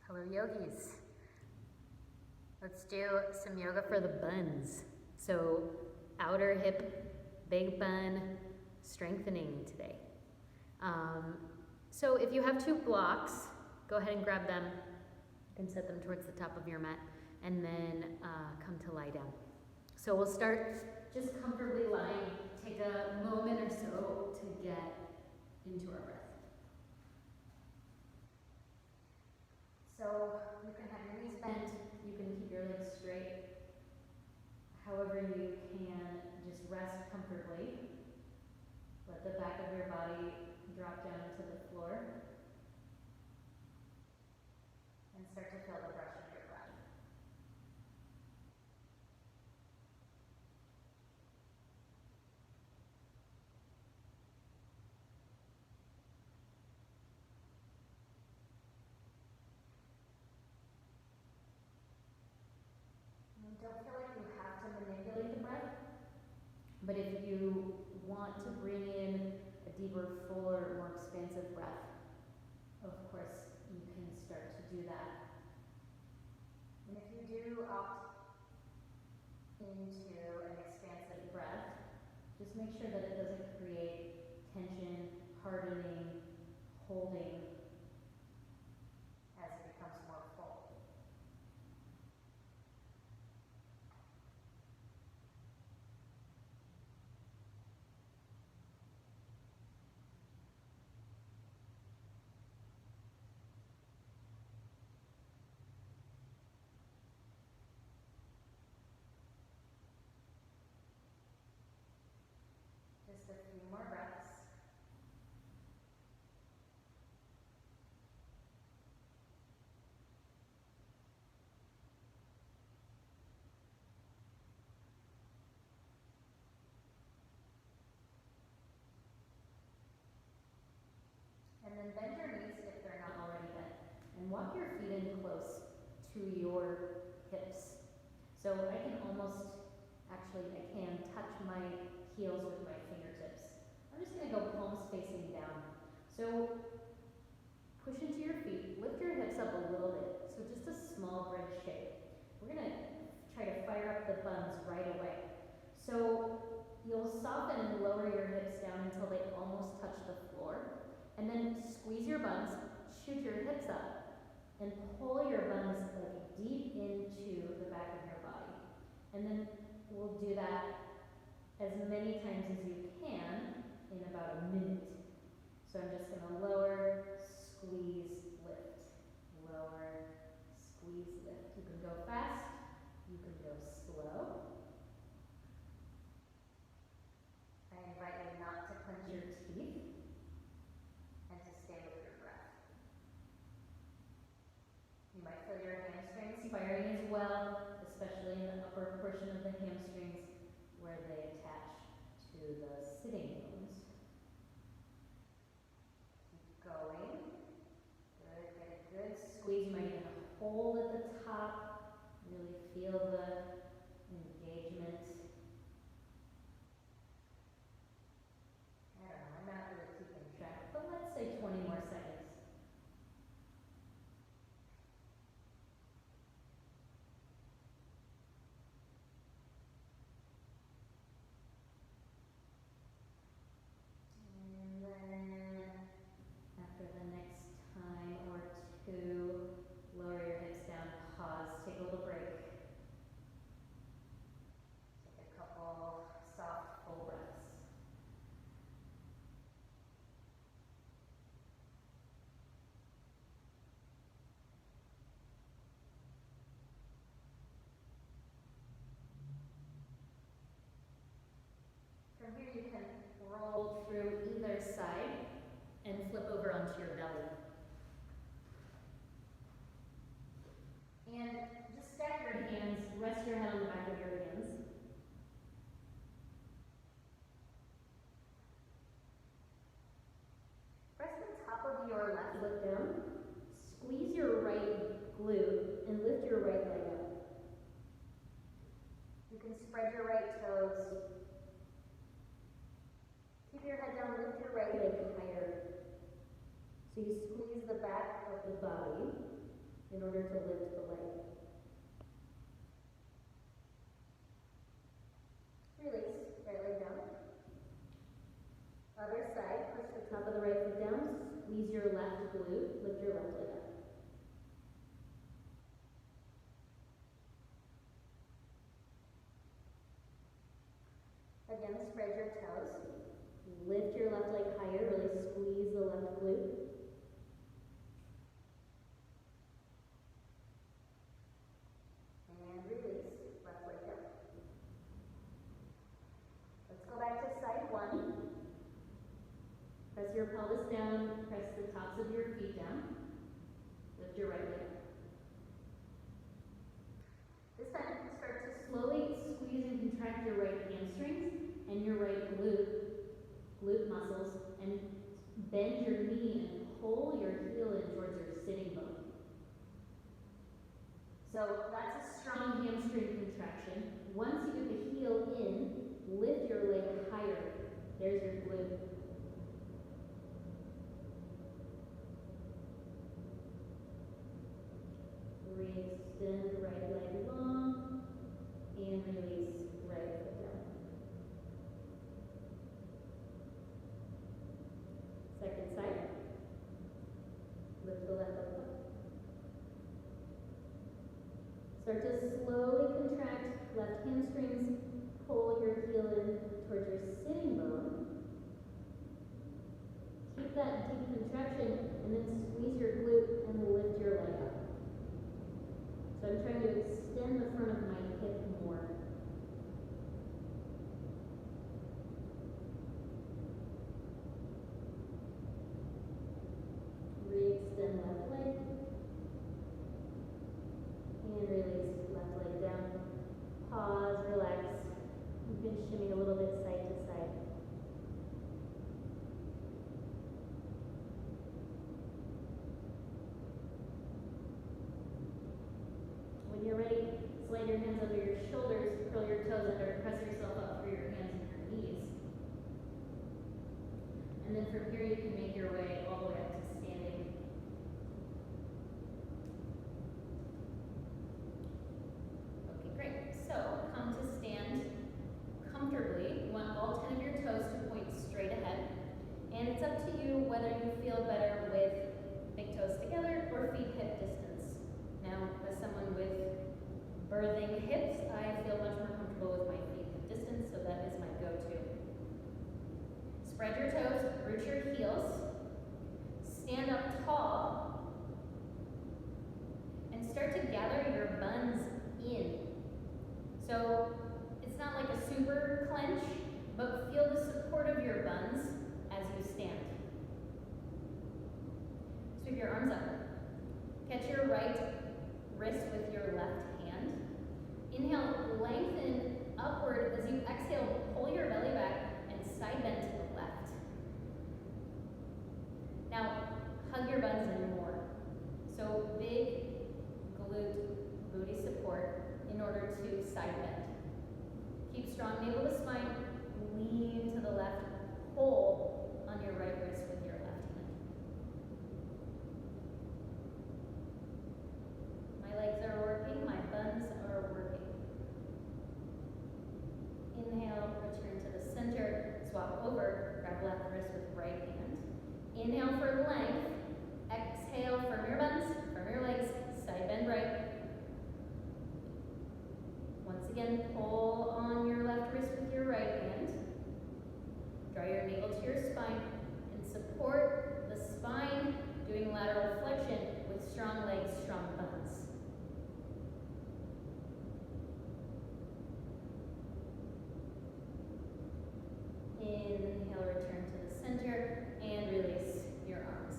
Hello yogis. Let's do some yoga for the buns. So outer hip, big bun, strengthening today. So if you have two blocks, go ahead and grab them and set them towards the top of your mat, and then come to lie down. So we'll start just comfortably lying. Take a moment or so to get into our breath. So you can have your knees bent, you can keep your legs straight. However you can, just rest comfortably. Let the back of your body drop down to the floor. And start to feel the brush of your breath. Don't feel like you have to manipulate the breath, but if you want to bring in a deeper, fuller, more expansive breath, of course you can start to do that. And if you do opt into an expansive breath, just make sure that it doesn't create tension, hardening, holding as it becomes more full. Just a few more breaths. And then bend your knees if they're not already bent. And walk your feet in close to your hips. So I can touch my heels with my fingertips. I'm just going to go palms facing down. So push into your feet, lift your hips up a little bit. So just a small bridge shape. We're going to try to fire up the buns right away. So you'll soften and lower your hips down until they almost touch the floor. And then squeeze your buns, shoot your hips up, and pull your buns like deep into the back of your body. And then we'll do that as many times as you can in about a minute. So I'm just going to lower, squeeze, lift, lower, squeeze, lift. You can go fast, you can go slow. I invite you not to clench your teeth and to stay with your breath. You might feel your hamstrings firing as well, especially in the upper portion of the hamstrings where they attach to the sitting bones. Keep going. Good, get a good squeeze. You might even hold at the top. Really feel the engagement. I don't know, I'm not really keeping track, but let's say 20 more seconds. And then after the next time or two, lower your hips down, pause, take a little break. Take a couple soft, full breaths. From here you can roll through either side and flip over onto your belly. And just stack your hands, rest your head on the back of your hands. Press the top of your left foot down, squeeze your right glute, and lift your right leg up. You can spread your right toes. Keep your head down, lift your right leg higher. So you squeeze the back of the body. in order to lift the leg. Release, right leg down. Other side, push the top of the right foot down, squeeze your left glute, lift your left leg up. Again, spread your toes. Lift your left leg higher, really squeeze the left glute. And release, left leg down. Let's go back to side one. Press your pelvis down, press the tops of your feet down. Lift your right leg up. This time, start to slowly squeeze and contract your right hamstrings and your right glute muscles, and bend your knee and pull your heel in towards your sitting bone. So that's a strong hamstring contraction. Once you get the heel in, lift your leg higher. There's your glute. Re-extend right leg long, and release right foot down. Second side. Lift the left leg up. Start to slowly contract left hamstrings, pull your heel in towards your sitting bone. Keep that deep contraction, and then squeeze your glute and lift your leg up. So I'm trying to extend the front of my hip more. Re-extend left leg. And release left leg down. Pause, relax. You can shimmy a little bit side to side. When you're ready, slide your hands over your shoulders, curl your toes under, press yourself up through your hands and your knees. And then from here you can make your way all the way up to standing. Okay, great. So come to stand comfortably. You want all 10 of your toes to point straight ahead. And it's up to you whether you feel better with big toes together or feet hip distance. Now, as someone with birthing hips, I feel much more comfortable with my feet hip distance, so that is my go-to. Spread your toes, root your heels, stand up tall, and start to gather your buns in. So it's not like a super clench, but feel the support of your buns as you stand. Sweep your arms up. Catch your right wrist with your left hand. Inhale, lengthen upward. As you exhale, pull your belly back and side bend to the left. Now, hug your buns in more. So big glute booty support in order to side bend. Keep strong navel to spine. Lean to the left. Pull on your right wrist with your left hand. My legs are working, my buns are working. Inhale, return to the center, swap over, grab left wrist with right hand. Inhale for length, exhale, firm your buns, firm your legs, side bend right. Once again, pull on your left wrist with your right hand. Draw your navel to your spine and support the spine, doing lateral flexion with strong legs, strong buns. Inhale, return to the center, and release your arms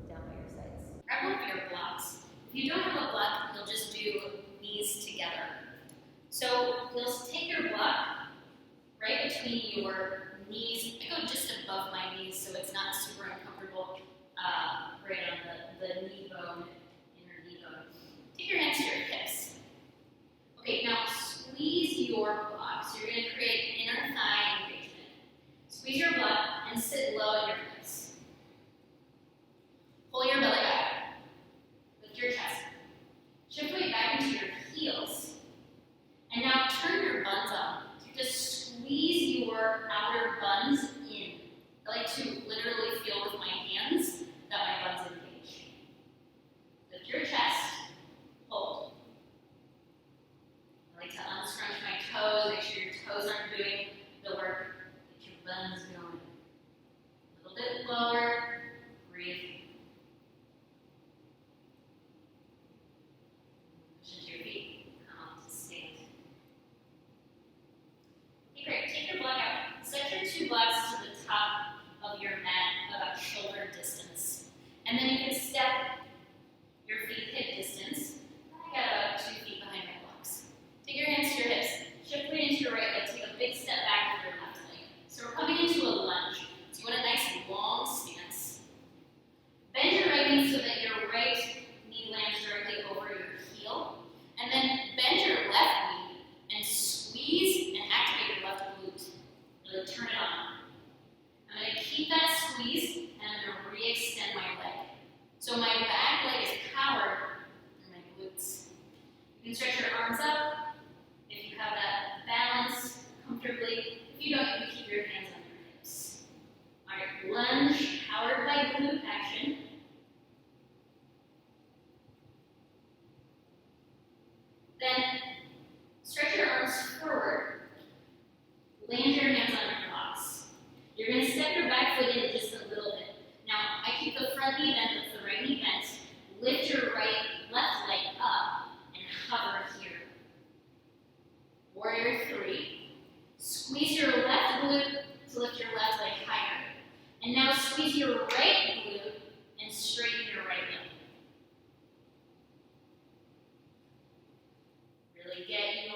down by your sides. Grab one of your blocks. If you don't have a block, you'll just do knees together. So you'll take your block right between your knees. I go just above my knees so it's not super uncomfortable, right on the knee bone, inner knee bone. Take your hands to your hips. Okay, now squeeze your block. So you're going to create inner thigh engagement. Squeeze your butt and sit low at your hips. Pull your belly back. Lift your chest.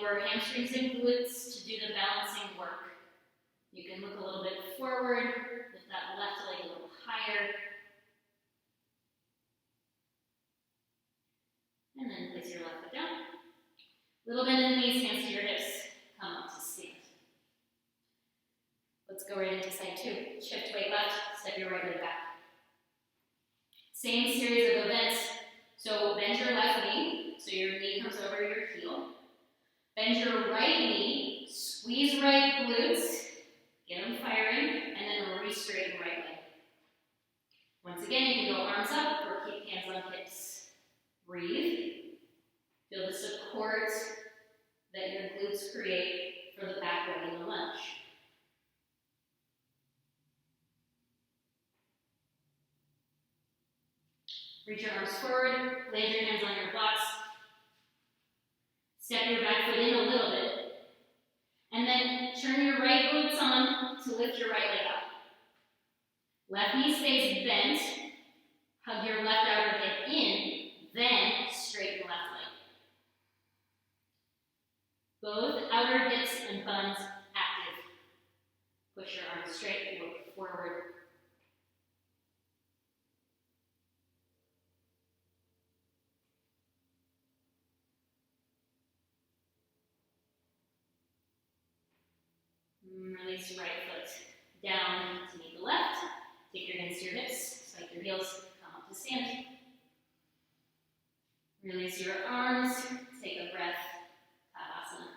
your hamstrings and glutes to do the balancing work. You can look a little bit forward, lift that left leg a little higher. And then place your left foot down. Little bend in the knees, hands to your hips. Come up to stand. Let's go right into side two. Shift weight left, step your right leg back. Same series of events. So bend your left knee, so your knee comes over your heel. Bend your right knee, squeeze right glutes, get them firing, and then re-straighten right leg. Once again, you can go arms up or keep hands on hips. Breathe. Feel the support that your glutes create for the back leg in the lunge. Reach your arms forward, land your hands on your blocks. Step your back foot in a little bit. And then turn your right glutes on to lift your right leg up. Left knee stays bent. Hug your left outer hip in, then straighten left leg. Both outer hips and buns active. Push your arms straight, look forward. Release right foot down to meet the left. Take your hands to your hips, spike your heels, come up to stand. Release your arms, take a breath, Tadasana.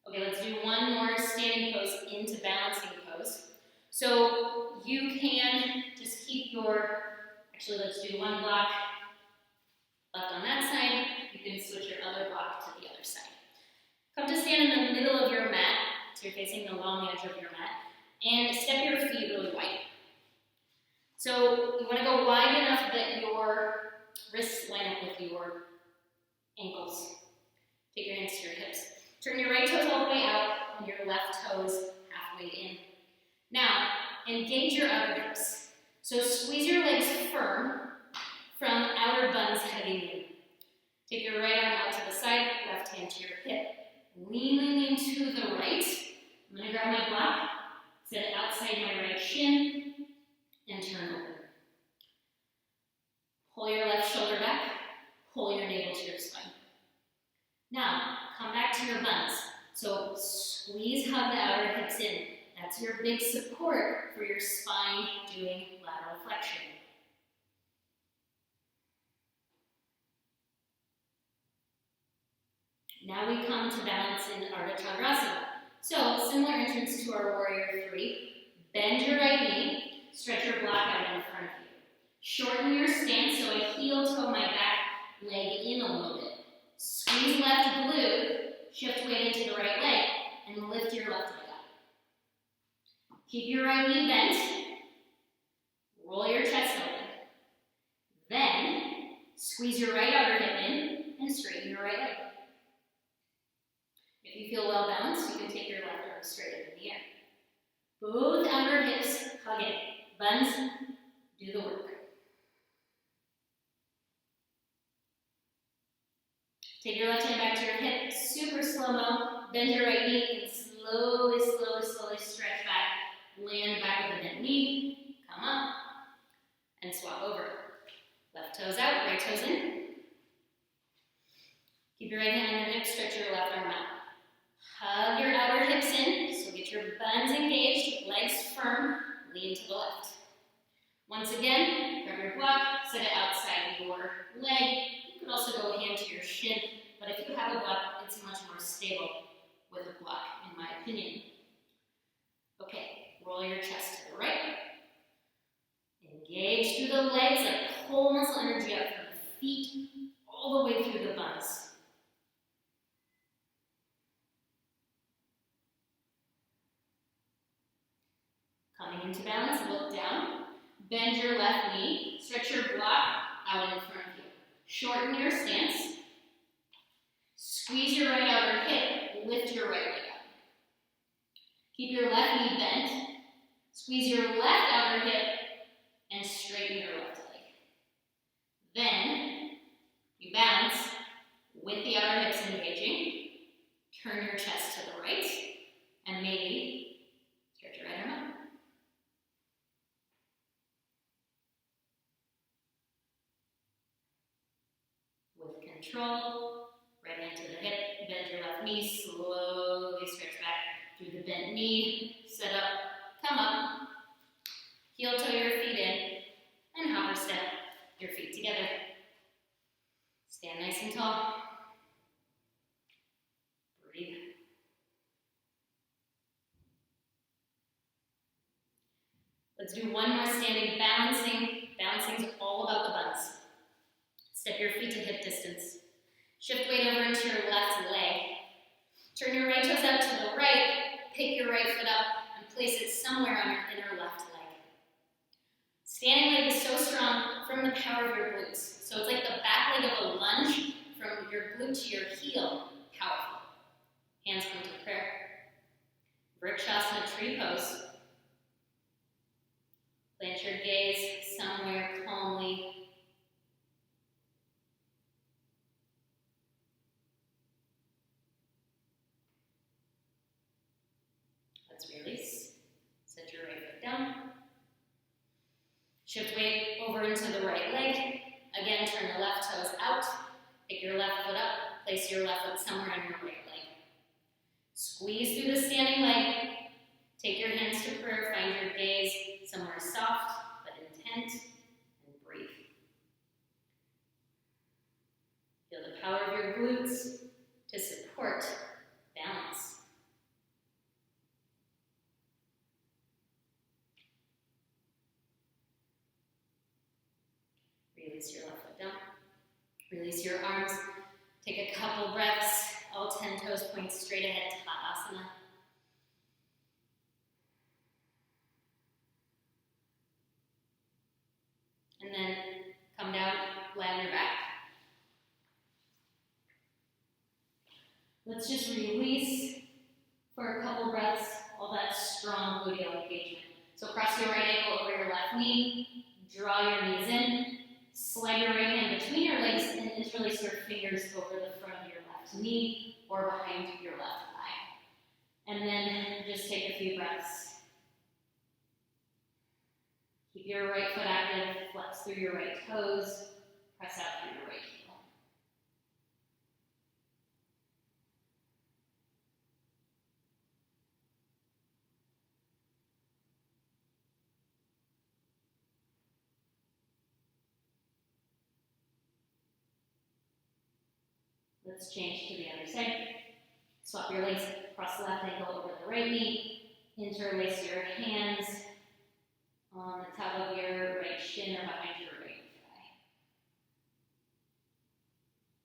Okay, let's do one more standing pose into balancing pose. So you can just keep your, actually let's do one block left on that side. You can switch your other block to the other side. Come to stand in the middle of your mat, so you're facing the long edge of your mat, and step your feet really wide. So you want to go wide enough that your wrists line up with your ankles. Take your hands to your hips. Turn your right toes all the way out and your left toes halfway in. Now, engage your outer hips. So squeeze your legs firm from outer buns heading in. Take your right arm out to the side, left hand to your hip. Lean to the right. I'm going to grab my block, set it outside my right shin, and turn over. Pull your left shoulder back, pull your navel to your spine. Now, come back to your buns. So squeeze, hug the outer hips in. That's your big support for your spine doing lateral flexion. Now we come to balance in Ardha Chandrasana. So, similar entrance to our Warrior 3. Bend your right knee, stretch your block out in front of you. Shorten your stance, so I heel toe my back leg in a little bit. Squeeze left glute, shift weight into the right leg, and lift your left leg up. Keep your right knee bent, roll your chest open. Then, squeeze your right outer hip in, and straighten your right leg. If you feel well balanced, you can take your left arm straight up in the air. Both outer hips hug in. Buns, do the work. Take your left hand back to your hip, super slow-mo. Bend your right knee and slowly stretch back. Land back with a bent knee. Come up and swap over. Left toes out, right toes in. Keep your right hand on your hip, stretch your left arm out. Hug your outer hips in, so get your buns engaged, legs firm, lean to the left. Once again, grab your block, set it outside your leg. You could also go hand to your shin, but if you have a block, it's much more stable with a block, in my opinion. Okay, roll your chest to the right. Engage through the legs, like pull muscle energy up from the feet all the way through the buns. Coming into balance, look down. Bend your left knee. Stretch your block out in front of you. Shorten your stance. Squeeze your right outer hip. Lift your right leg up. Keep your left knee bent. Squeeze your left outer hip and straighten your left leg. Then, you balance your hips engaging. Turn your chest to the right, and maybe stretch your right arm up. With control, right hand to the hip, bend your left knee, slowly stretch back through the bent knee, sit up, come up, heel toe your feet in, and hopper step your feet together. Stand nice and tall. Breathe. Let's do one more standing balancing. Balancing is all about the buns. Step your feet to hip distance. Shift weight over into your left leg. Turn your right toes out to the right. Pick your right foot up and place it somewhere on your inner left leg. Standing leg is so strong from the power of your glutes. So it's like the back leg of a lunge from your glute to your heel. Powerful. Hands come to prayer. Vrikshasana tree pose. Plant your gaze somewhere calmly. Let's release. Set your right foot down. Shift weight over into the right leg. Again, turn the left toes out. Pick your left foot up. Place your left foot somewhere on your right leg. Squeeze through the standing leg. Take your hands to prayer. Find your gaze somewhere soft but intent. And breathe. Feel the power of your glutes to support balance. Release your left foot down. Release your arms. Take a couple breaths. All 10 toes point straight ahead to Tadasana. And then come down, lie on your back. Let's just release for a couple breaths all that strong gluteal engagement. So cross your right ankle over your left knee. Draw your knees in. Slide your right hand between your legs and interlace your fingers over the front of your left knee or behind your left thigh. And then just take a few breaths. Keep your right foot active, flex through your right toes, press out through your right heel. Let's change to the other side. Swap your legs, cross the left ankle over the right knee, interlace your hands on the top of your right shin or behind your right thigh.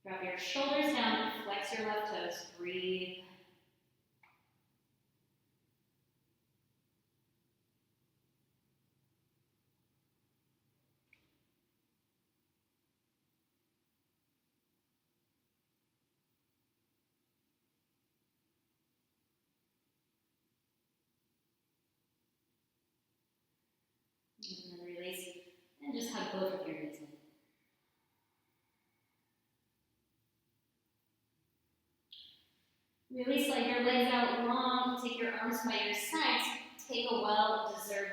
Drop your shoulders down, flex your left toes, breathe. And then release, and just hug both of your knees in. Release, let your legs out long, take your arms by your sides, take a well-deserved